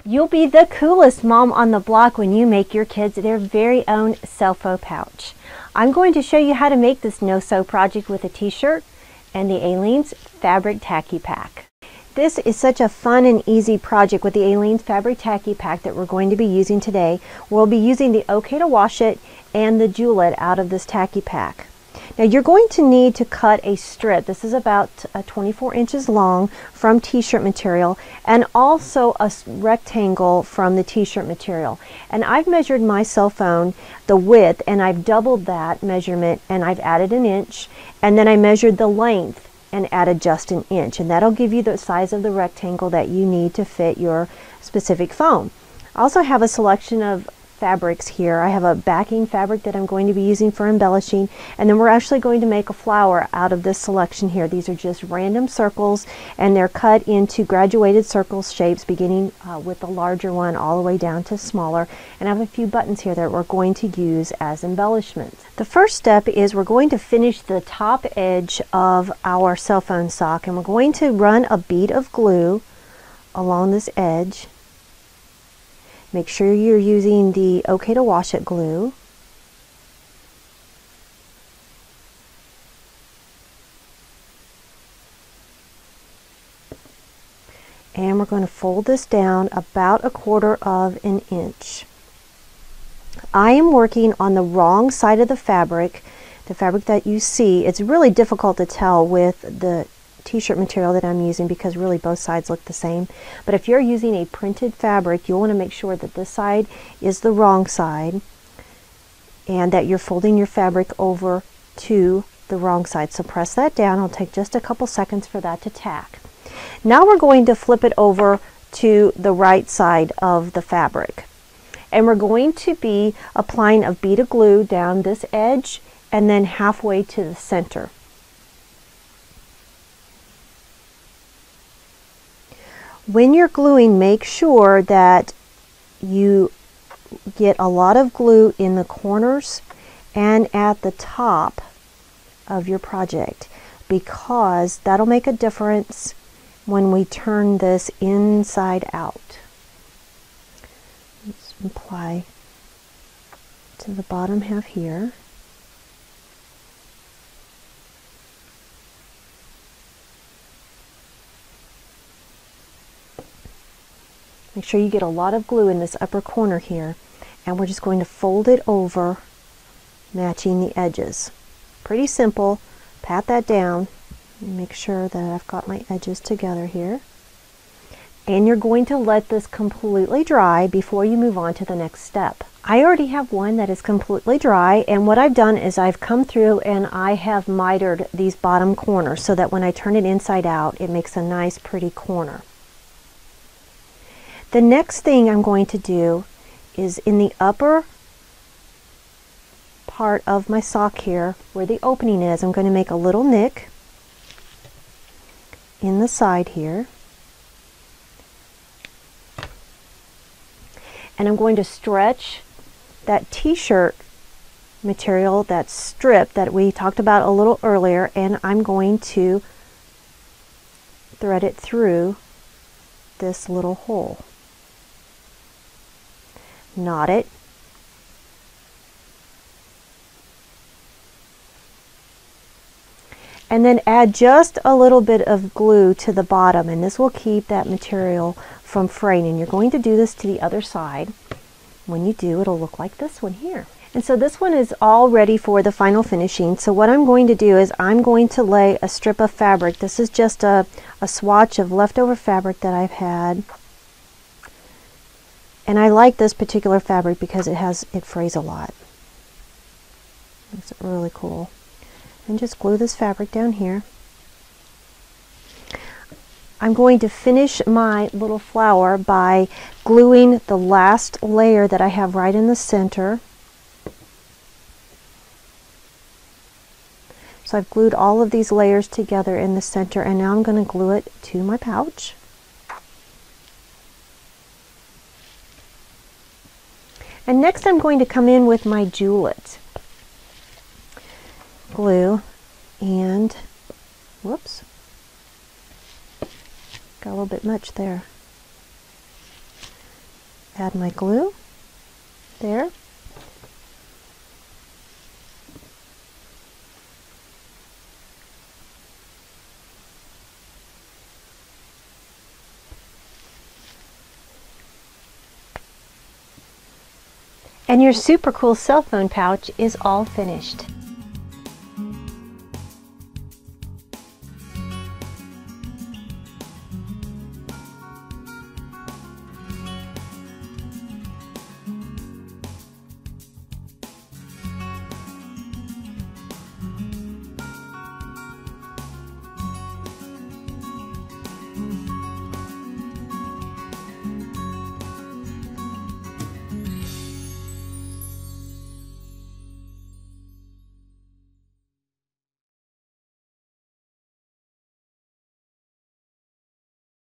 You'll be the coolest mom on the block when you make your kids their very own Cellphone pouch. I'm going to show you how to make this no-sew project with a t-shirt and the Aleene's Fabric Tacky Pack. This is such a fun and easy project with the Aleene's Fabric Tacky Pack that we're going to be using today. We'll be using the OK to Wash It and the Jewel-It out of this tacky pack. Now you're going to need to cut a strip. This is about 24 inches long from t-shirt material, and also a rectangle from the t-shirt material. And I've measured my Cellphone, the width, and I've doubled that measurement and I've added an inch, and then I measured the length and added just an inch, and that'll give you the size of the rectangle that you need to fit your specific phone. I also have a selection of fabrics here. I have a backing fabric that I'm going to be using for embellishing, and then we're actually going to make a flower out of this selection here. These are just random circles, and they're cut into graduated circle shapes, beginning with the larger one all the way down to smaller. And I have a few buttons here that we're going to use as embellishments. The first step is we're going to finish the top edge of our Cellphone sock, and we're going to run a bead of glue along this edge. Make sure you're using the OK to Wash It glue. And we're going to fold this down about 1/4 of an inch. I am working on the wrong side of the fabric that you see. It's really difficult to tell with the t-shirt material that I'm using because really both sides look the same. But if you're using a printed fabric, you'll want to make sure that this side is the wrong side and that you're folding your fabric over to the wrong side. So press that down. It'll take just a couple seconds for that to tack. Now we're going to flip it over to the right side of the fabric, and we're going to be applying a bead of glue down this edge and then halfway to the center. When you're gluing, make sure that you get a lot of glue in the corners and at the top of your project, because that'll make a difference when we turn this inside out. Let's apply to the bottom half here. Make sure you get a lot of glue in this upper corner here, and we're just going to fold it over, matching the edges. Pretty simple. Pat that down and make sure that I've got my edges together here. And you're going to let this completely dry before you move on to the next step. I already have one that is completely dry, and what I've done is I've come through and I have mitered these bottom corners so that when I turn it inside out, it makes a nice pretty corner. The next thing I'm going to do is in the upper part of my sock here, where the opening is, I'm going to make a little nick in the side here. And I'm going to stretch that t-shirt material, that strip that we talked about a little earlier, and I'm going to thread it through this little hole. Knot it. And then add just a little bit of glue to the bottom, and this will keep that material from fraying. And you're going to do this to the other side. When you do, it'll look like this one here. And so this one is all ready for the final finishing. So what I'm going to do is I'm going to lay a strip of fabric. This is just a swatch of leftover fabric that I've had. And I like this particular fabric because it frays a lot. It's really cool. And just glue this fabric down here. I'm going to finish my little flower by gluing the last layer that I have right in the center. So So I've glued all of these layers together in the center, and now I'm going to glue it to my pouch. And next I'm going to come in with my jewellet glue and, whoops, got a little bit much there. Add my glue there. And your super cool cell phone pouch is all finished.